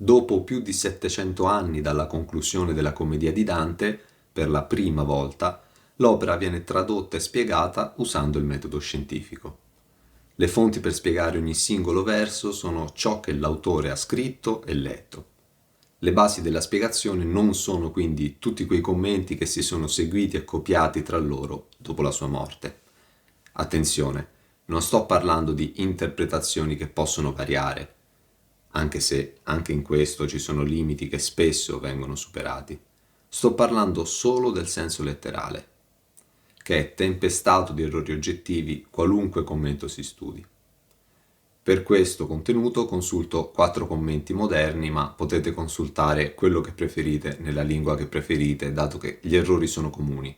Dopo più di 700 anni dalla conclusione della Commedia di Dante, per la prima volta, l'opera viene tradotta e spiegata usando il metodo scientifico. Le fonti per spiegare ogni singolo verso sono ciò che l'autore ha scritto e letto. Le basi della spiegazione non sono quindi tutti quei commenti che si sono seguiti e copiati tra loro dopo la sua morte. Attenzione, non sto parlando di interpretazioni che possono variare, anche se anche in questo ci sono limiti che spesso vengono superati. Sto parlando solo del senso letterale, che è tempestato di errori oggettivi qualunque commento si studi. Per questo contenuto consulto 4 commenti moderni, ma potete consultare quello che preferite nella lingua che preferite, dato che gli errori sono comuni.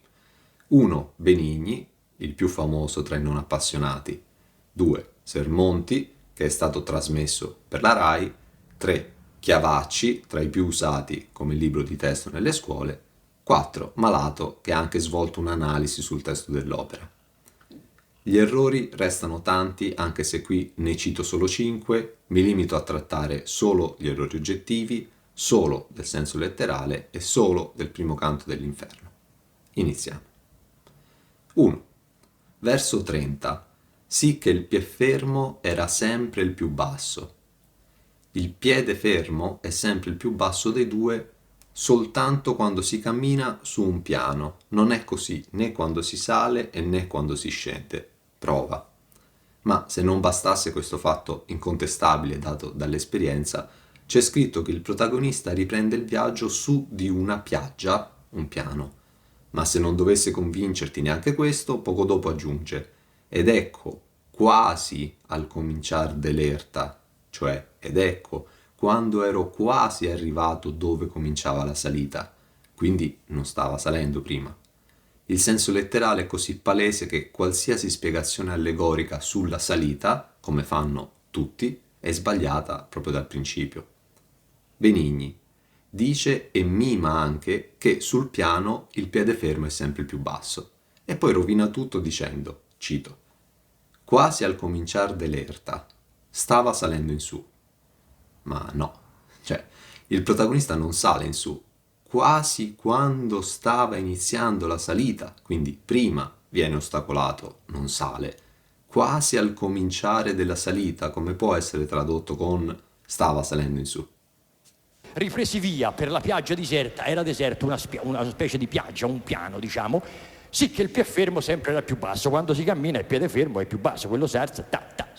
1. Benigni, il più famoso tra i non appassionati. 2. Sermonti, che è stato trasmesso per la RAI. 3. Chiavacci, tra i più usati come libro di testo nelle scuole. 4. Malato, che ha anche svolto un'analisi sul testo dell'opera. Gli errori restano tanti, anche se qui ne cito solo 5, mi limito a trattare solo gli errori oggettivi, solo del senso letterale e solo del primo canto dell'inferno. Iniziamo. 1. Verso 30. Sì che il piede fermo era sempre il più basso. Il piede fermo è sempre il più basso dei due soltanto quando si cammina su un piano. Non è così né quando si sale e né quando si scende. Prova. Ma se non bastasse questo fatto incontestabile dato dall'esperienza, c'è scritto che il protagonista riprende il viaggio su di una piaggia, un piano. Ma se non dovesse convincerti neanche questo, poco dopo aggiunge: ed ecco, quasi al cominciar dell'erta, cioè, ed ecco, quando ero quasi arrivato dove cominciava la salita, quindi non stava salendo prima. Il senso letterale è così palese che qualsiasi spiegazione allegorica sulla salita, come fanno tutti, è sbagliata proprio dal principio. Benigni dice e mima anche che sul piano il piede fermo è sempre il più basso, e poi rovina tutto dicendo, cito, quasi al cominciar dell'erta, stava salendo in su. Ma no, cioè, il protagonista non sale in su, quasi quando stava iniziando la salita, quindi prima viene ostacolato, non sale, quasi al cominciare della salita, come può essere tradotto con stava salendo in su. Ripresi via per la piaggia deserta, era deserta una specie di piaggia, un piano diciamo, sì che il piede fermo sempre era più basso, quando si cammina il piede fermo è più basso, quello si alza,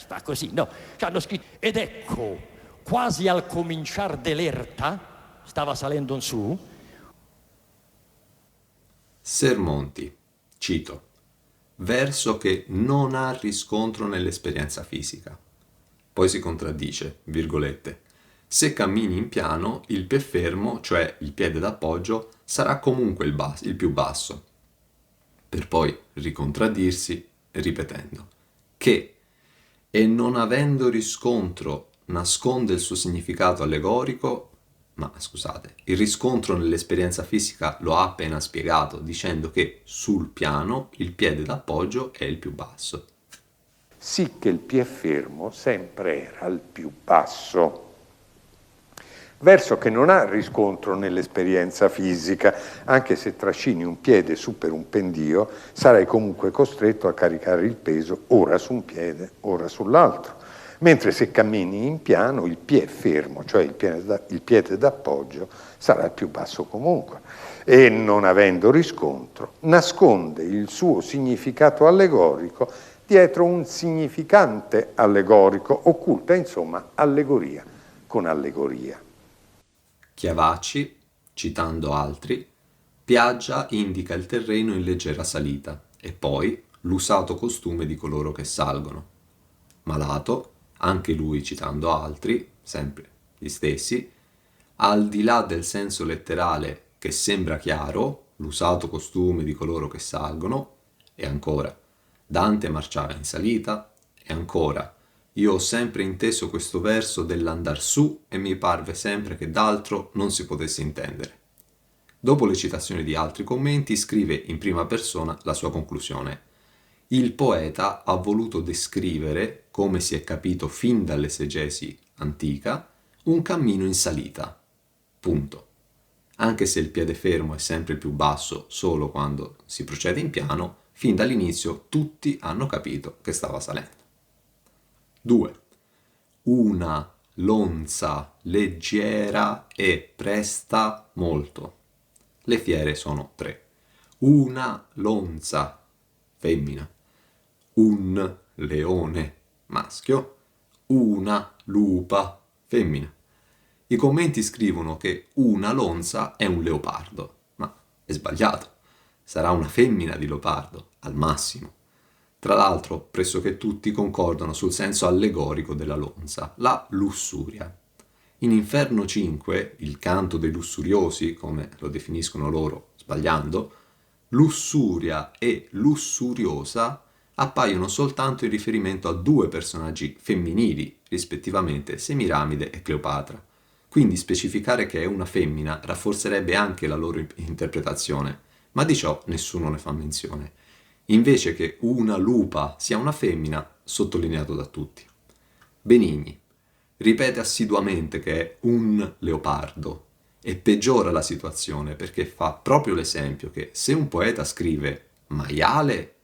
fa così, no? Ci hanno scritto, ed ecco, quasi al cominciar dell'erta, stava salendo in su. Sermonti, cito, verso che non ha riscontro nell'esperienza fisica. Poi si contraddice, virgolette, se cammini in piano, il piede fermo, cioè il piede d'appoggio, sarà comunque il più basso, per poi ricontraddirsi ripetendo che, e non avendo riscontro, nasconde il suo significato allegorico, ma scusate, il riscontro nell'esperienza fisica lo ha appena spiegato dicendo che sul piano il piede d'appoggio è il più basso. Sì che il piede fermo sempre era il più basso, verso che non ha riscontro nell'esperienza fisica, anche se trascini un piede su per un pendio, sarai comunque costretto a caricare il peso ora su un piede, ora sull'altro. Mentre se cammini in piano, il piede fermo, cioè il piede d'appoggio, sarà il più basso comunque. E non avendo riscontro, nasconde il suo significato allegorico dietro un significante allegorico, occulta insomma allegoria con allegoria. Chiavacci, citando altri, piaggia indica il terreno in leggera salita e poi l'usato costume di coloro che salgono. Malato, anche lui citando altri, sempre gli stessi, al di là del senso letterale che sembra chiaro, l'usato costume di coloro che salgono, e ancora, Dante marciava in salita, e ancora, io ho sempre inteso questo verso dell'andar su e mi parve sempre che d'altro non si potesse intendere. Dopo le citazioni di altri commenti, scrive in prima persona la sua conclusione. Il poeta ha voluto descrivere, come si è capito fin dall'esegesi antica, un cammino in salita. Punto. Anche se il piede fermo è sempre più basso solo quando si procede in piano, fin dall'inizio tutti hanno capito che stava salendo. 2. Una lonza leggera e presta molto. Le fiere sono 3. Una lonza femmina, un leone maschio, una lupa femmina. I commenti scrivono che una lonza è un leopardo, ma è sbagliato. Sarà una femmina di leopardo, al massimo. Tra l'altro, pressoché tutti concordano sul senso allegorico della lonza, la lussuria. In Inferno 5, il canto dei lussuriosi, come lo definiscono loro sbagliando, lussuria e lussuriosa appaiono soltanto in riferimento a 2 personaggi femminili, rispettivamente Semiramide e Cleopatra. Quindi specificare che è una femmina rafforzerebbe anche la loro interpretazione, ma di ciò nessuno ne fa menzione. Invece che una lupa sia una femmina, sottolineato da tutti. Benigni ripete assiduamente che è un leopardo e peggiora la situazione perché fa proprio l'esempio che se un poeta scrive maiale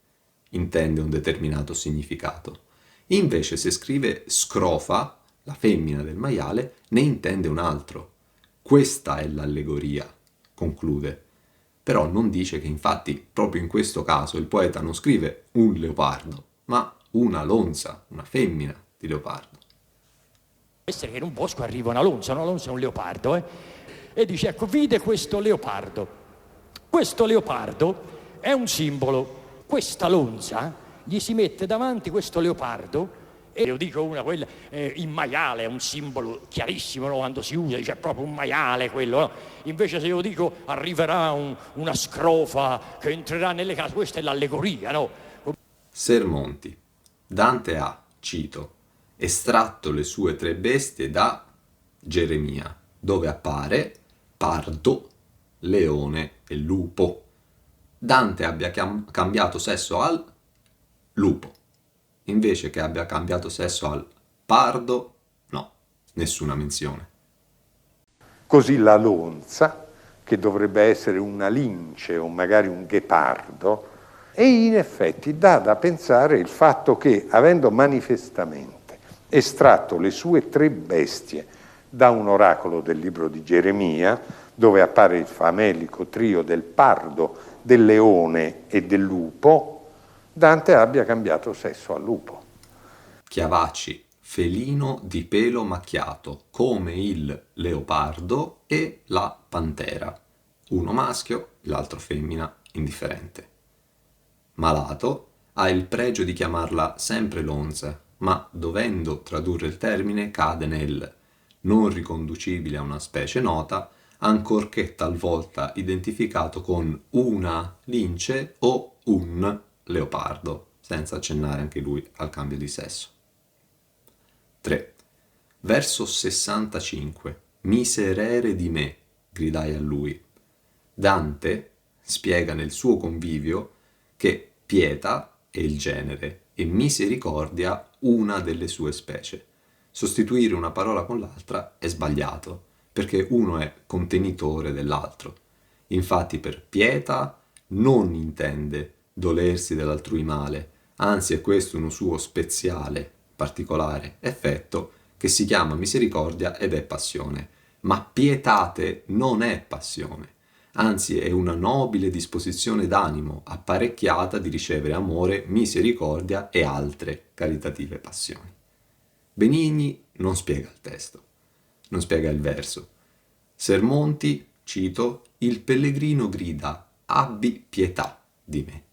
intende un determinato significato, invece se scrive scrofa, la femmina del maiale, ne intende un altro. Questa è l'allegoria, conclude. Però non dice che infatti proprio in questo caso il poeta non scrive un leopardo, ma una lonza, una femmina di leopardo. Essere che in un bosco arriva una lonza è un leopardo, e dice, ecco, vide questo leopardo. Questo leopardo è un simbolo. Questa lonza gli si mette davanti questo leopardo, e io dico quella, il maiale è un simbolo chiarissimo, no? Quando si usa, dice, è proprio un maiale quello, no? Invece se io dico arriverà una scrofa che entrerà nelle case, questa è l'allegoria, no? Sermonti. Dante ha, cito, estratto le sue 3 bestie da Geremia, dove appare pardo, leone e lupo. Dante abbia cambiato sesso al lupo, invece che abbia cambiato sesso al pardo, no, nessuna menzione. Così la lonza, che dovrebbe essere una lince o magari un ghepardo, e in effetti dà da pensare il fatto che, avendo manifestamente estratto le sue 3 bestie da un oracolo del libro di Geremia, dove appare il famelico trio del pardo, del leone e del lupo, Dante abbia cambiato sesso al lupo. Chiavacci, felino di pelo macchiato, come il leopardo e la pantera. Uno maschio, l'altro femmina, indifferente. Malato ha il pregio di chiamarla sempre lonza, ma dovendo tradurre il termine cade nel non riconducibile a una specie nota, ancorché talvolta identificato con una lince o un leopardo, senza accennare anche lui al cambio di sesso. 3. Verso 65. Miserere di me, gridai a lui. Dante spiega nel suo convivio che pietà è il genere e misericordia una delle sue specie. Sostituire una parola con l'altra è sbagliato, perché uno è contenitore dell'altro. Infatti per pietà non intende dolersi dell'altrui male, anzi è questo uno suo speziale, particolare effetto che si chiama misericordia ed è passione. Ma pietate non è passione, anzi è una nobile disposizione d'animo apparecchiata di ricevere amore, misericordia e altre caritative passioni. Benigni non spiega il testo, non spiega il verso. Sermonti, cito, il pellegrino grida, abbi pietà di me.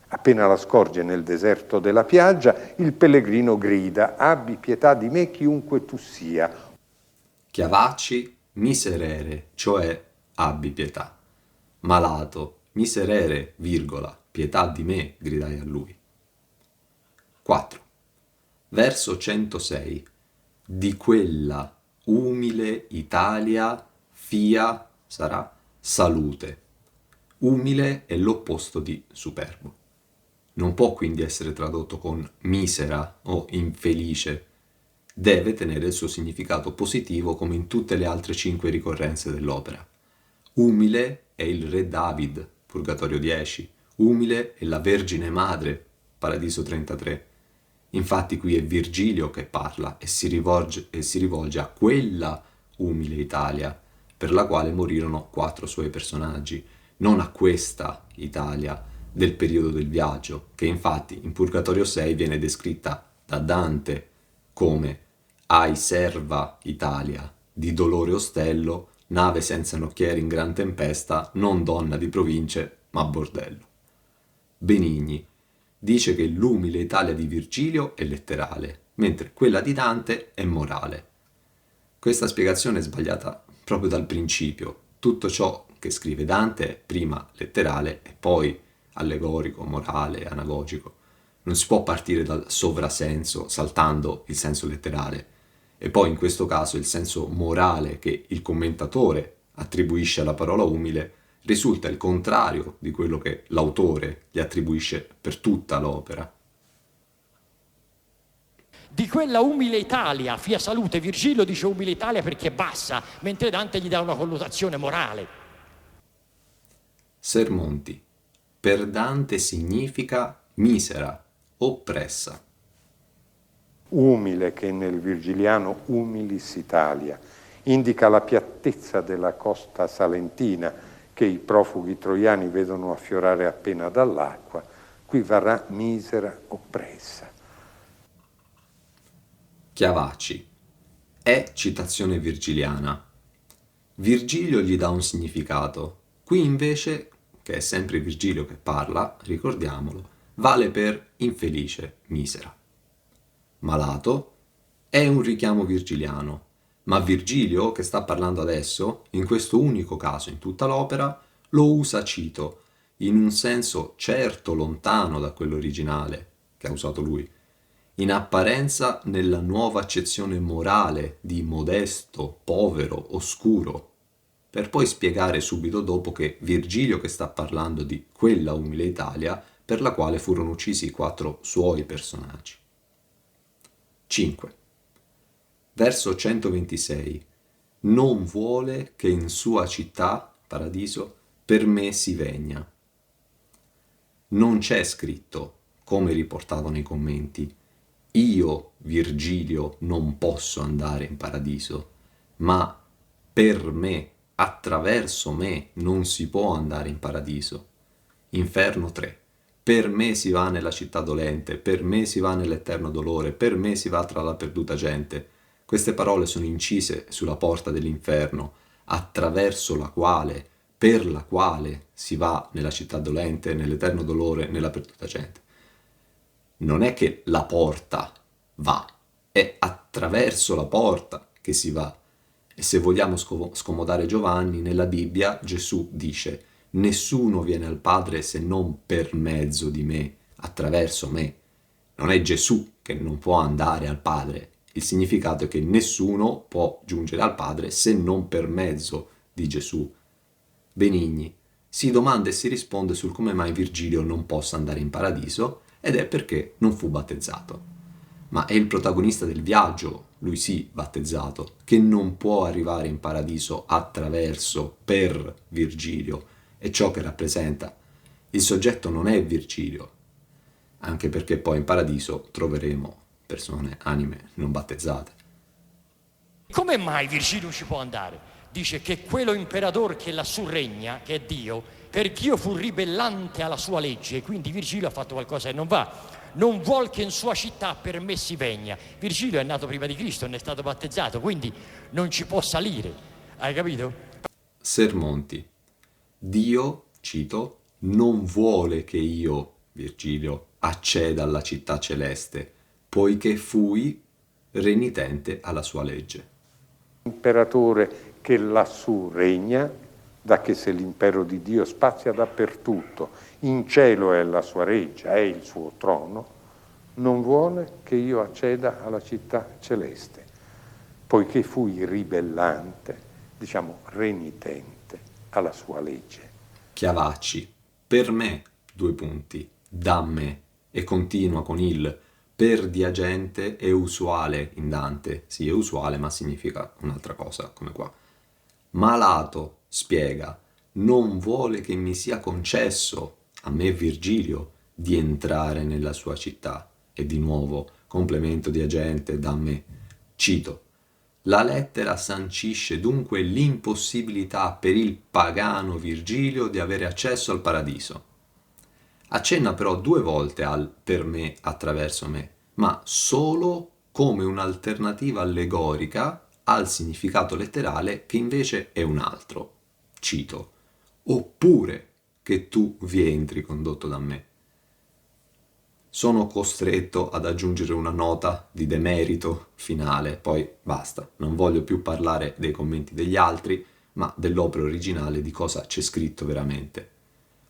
Appena la scorge nel deserto della piaggia, il pellegrino grida, abbi pietà di me chiunque tu sia. Chiavacci, miserere, cioè abbi pietà. Malato, miserere, virgola, pietà di me, gridai a lui. 4. Verso 106. Di quella umile Italia fia sarà salute. Umile è l'opposto di superbo. Non può quindi essere tradotto con misera o infelice. deve tenere il suo significato positivo come in tutte le altre 5 ricorrenze dell'opera. Umile è il re David, Purgatorio 10, umile è la Vergine Madre, Paradiso 33. Infatti qui è Virgilio che parla e si rivolge a quella umile Italia, per la quale morirono 4 suoi personaggi, non a questa Italia del periodo del viaggio, che infatti in Purgatorio 6 viene descritta da Dante come ai serva Italia, di dolore ostello, nave senza nocchieri in gran tempesta, non donna di province, ma bordello. Benigni dice che l'umile Italia di Virgilio è letterale, mentre quella di Dante è morale. Questa spiegazione è sbagliata proprio dal principio. Tutto ciò che scrive Dante è prima letterale e poi allegorico, morale, anagogico. Non si può partire dal sovrasenso saltando il senso letterale. E poi in questo caso il senso morale che il commentatore attribuisce alla parola umile risulta il contrario di quello che l'autore gli attribuisce per tutta l'opera. Di quella umile Italia, fia salute, Virgilio dice umile Italia perché è bassa, mentre Dante gli dà una connotazione morale. Sermonti. Per Dante significa misera, oppressa. Umile, che nel virgiliano humilis Italia, indica la piattezza della costa salentina che i profughi troiani vedono affiorare appena dall'acqua. Qui varrà misera, oppressa. Chiavacci. È citazione virgiliana. Virgilio gli dà un significato. Qui invece, che è sempre Virgilio che parla, ricordiamolo, vale per infelice, misera. Malato è un richiamo virgiliano, ma Virgilio, che sta parlando adesso, in questo unico caso in tutta l'opera, lo usa cito, in un senso certo lontano da quello originale che ha usato lui, in apparenza nella nuova accezione morale di modesto, povero, oscuro, per poi spiegare subito dopo che Virgilio che sta parlando di quella umile Italia per la quale furono uccisi 4 suoi personaggi. 5. Verso 126. Non vuole che in sua città, Paradiso, per me si vegna. Non c'è scritto, come riportato nei commenti, io, Virgilio, non posso andare in paradiso, ma per me, attraverso me, non si può andare in paradiso. Inferno 3. Per me si va nella città dolente, per me si va nell'eterno dolore, per me si va tra la perduta gente. Queste parole sono incise sulla porta dell'inferno, attraverso la quale, per la quale si va nella città dolente, nell'eterno dolore, nella perduta gente. Non è che la porta va, è attraverso la porta che si va. E se vogliamo scomodare Giovanni, nella Bibbia Gesù dice: nessuno viene al Padre se non per mezzo di me, attraverso me. Non è Gesù che non può andare al Padre. Il significato è che nessuno può giungere al Padre se non per mezzo di Gesù. Benigni. Si domanda e si risponde sul come mai Virgilio non possa andare in paradiso, ed è perché non fu battezzato. Ma è il protagonista del viaggio, lui sì battezzato, che non può arrivare in paradiso attraverso, per Virgilio, è ciò che rappresenta. Il soggetto non è Virgilio, anche perché poi in paradiso troveremo persone, anime non battezzate. Come mai Virgilio ci può andare? Dice che quello imperatore che lassù regna, che è Dio, perché io fu ribellante alla sua legge, quindi Virgilio ha fatto qualcosa che non va. Non vuol che in sua città per me si vegna. Virgilio è nato prima di Cristo, non è stato battezzato, quindi non ci può salire. Hai capito? Sermonti. Dio, cito, non vuole che io, Virgilio, acceda alla città celeste, poiché fui renitente alla sua legge. Imperatore che lassù regna, da che se l'impero di Dio spazia dappertutto, in cielo è la sua reggia, è il suo trono, non vuole che io acceda alla città celeste, poiché fui ribellante, diciamo renitente alla sua legge. Chiavacci, per me, 2 punti, da me, e continua con il perdiagente è usuale in Dante. Sì, è usuale, ma significa un'altra cosa, come qua. Malato, spiega, non vuole che mi sia concesso, a me Virgilio, di entrare nella sua città. E di nuovo, complemento di agente da me. Cito. La lettera sancisce dunque l'impossibilità per il pagano Virgilio di avere accesso al paradiso. Accenna però 2 volte al per me, attraverso me, ma solo come un'alternativa allegorica al significato letterale che invece è un altro. Cito. Oppure che tu vi entri condotto da me. Sono costretto ad aggiungere una nota di demerito finale, poi basta, non voglio più parlare dei commenti degli altri, ma dell'opera originale, di cosa c'è scritto veramente.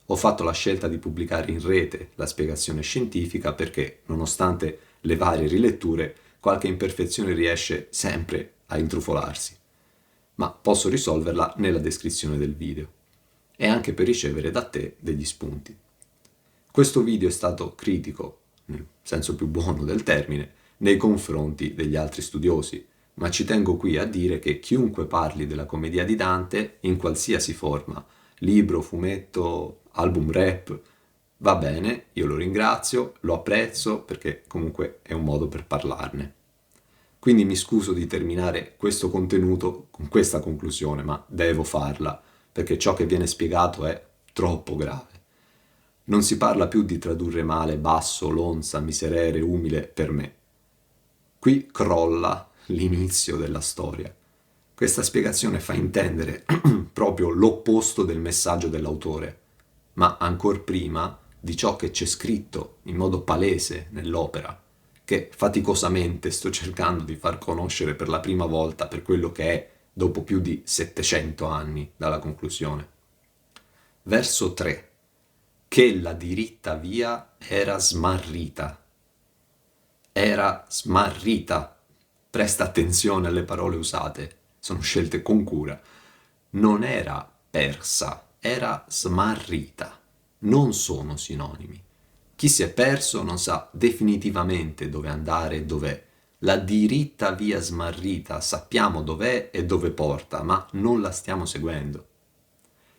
Ho fatto la scelta di pubblicare in rete la spiegazione scientifica perché, nonostante le varie riletture, qualche imperfezione riesce sempre a intrufolarsi, ma posso risolverla nella descrizione del video e anche per ricevere da te degli spunti. Questo video è stato critico, nel senso più buono del termine, nei confronti degli altri studiosi, ma ci tengo qui a dire che chiunque parli della commedia di Dante, in qualsiasi forma, libro, fumetto, album rap, va bene, io lo ringrazio, lo apprezzo, perché comunque è un modo per parlarne. Quindi mi scuso di terminare questo contenuto con questa conclusione, ma devo farla, perché ciò che viene spiegato è troppo grave. Non si parla più di tradurre male basso, lonza, miserere, umile per me. Qui crolla l'inizio della storia. Questa spiegazione fa intendere proprio l'opposto del messaggio dell'autore, ma ancor prima di ciò che c'è scritto in modo palese nell'opera, che faticosamente sto cercando di far conoscere per la prima volta per quello che è dopo più di 700 anni dalla conclusione. Verso 3. Che la diritta via era smarrita. Era smarrita. Presta attenzione alle parole usate, sono scelte con cura. Non era persa, era smarrita. Non sono sinonimi. Chi si è perso non sa definitivamente dove andare e dov'è. La diritta via smarrita sappiamo dov'è e dove porta, ma non la stiamo seguendo.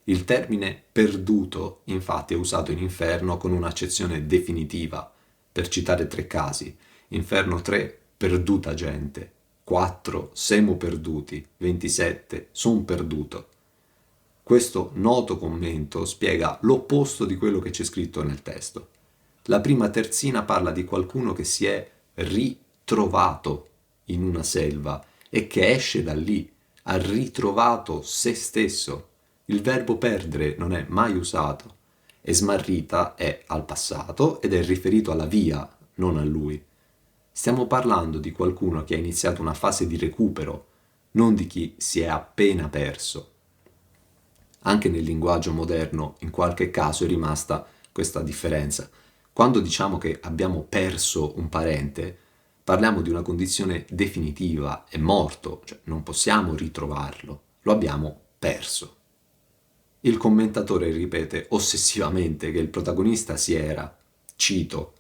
Il termine perduto, infatti, è usato in Inferno con un'accezione definitiva, per citare 3 casi. Inferno 3, perduta gente. 4, semo perduti. 27, son perduto. Questo noto commento spiega l'opposto di quello che c'è scritto nel testo. La prima terzina parla di qualcuno che si è ritrovato in una selva e che esce da lì, ha ritrovato se stesso. Il verbo perdere non è mai usato e smarrita è al passato ed è riferito alla via, non a lui. Stiamo parlando di qualcuno che ha iniziato una fase di recupero, non di chi si è appena perso. Anche nel linguaggio moderno, in qualche caso, è rimasta questa differenza. Quando diciamo che abbiamo perso un parente, parliamo di una condizione definitiva, è morto, cioè non possiamo ritrovarlo, lo abbiamo perso. Il commentatore ripete ossessivamente che il protagonista si era, cito,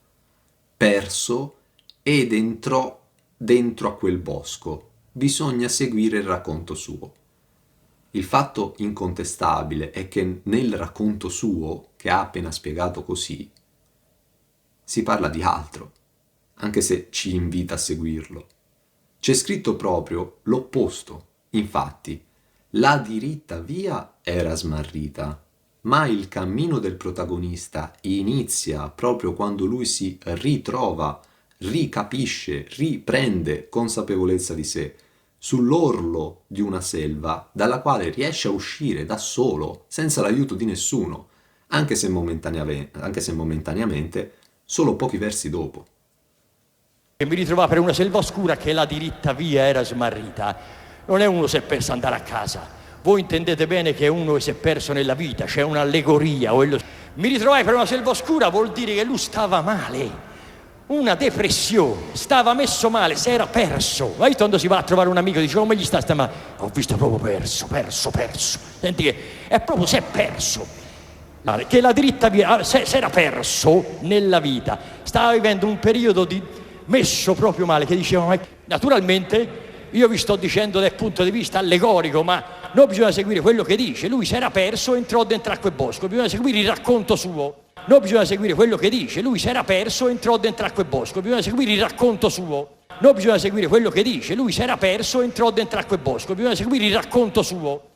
perso ed entrò dentro a quel bosco. Bisogna seguire il racconto suo. Il fatto incontestabile è che nel racconto suo, che ha appena spiegato così, si parla di altro, anche se ci invita a seguirlo. C'è scritto proprio l'opposto, infatti. La diritta via era smarrita, ma il cammino del protagonista inizia proprio quando lui si ritrova, ricapisce, riprende consapevolezza di sé, sull'orlo di una selva dalla quale riesce a uscire da solo, senza l'aiuto di nessuno, anche se momentaneamente, solo pochi versi dopo. E mi ritrovavo per una selva oscura che la diritta via era smarrita. Non è uno si è perso andare a casa. Voi intendete bene che uno si è perso nella vita, c'è un'allegoria. Mi ritrovai per una selva oscura vuol dire che lui stava male, una depressione, stava messo male, si era perso. Ma quando si va a trovare un amico dice come gli sta stamattina? Ho visto proprio perso. Senti che è proprio si è perso. Che la dritta via si era perso nella vita, stava vivendo un periodo di messo proprio male, che diceva, ma naturalmente io vi sto dicendo dal punto di vista allegorico, ma non bisogna seguire quello che dice. Lui si era perso, entrò dentro a quel bosco, bisogna seguire il racconto suo. Non bisogna seguire quello che dice. Lui si era perso, entrò dentro a quel bosco, bisogna seguire il racconto suo. Non bisogna seguire quello che dice. Lui si era perso, entrò dentro a quel bosco, bisogna seguire il racconto suo.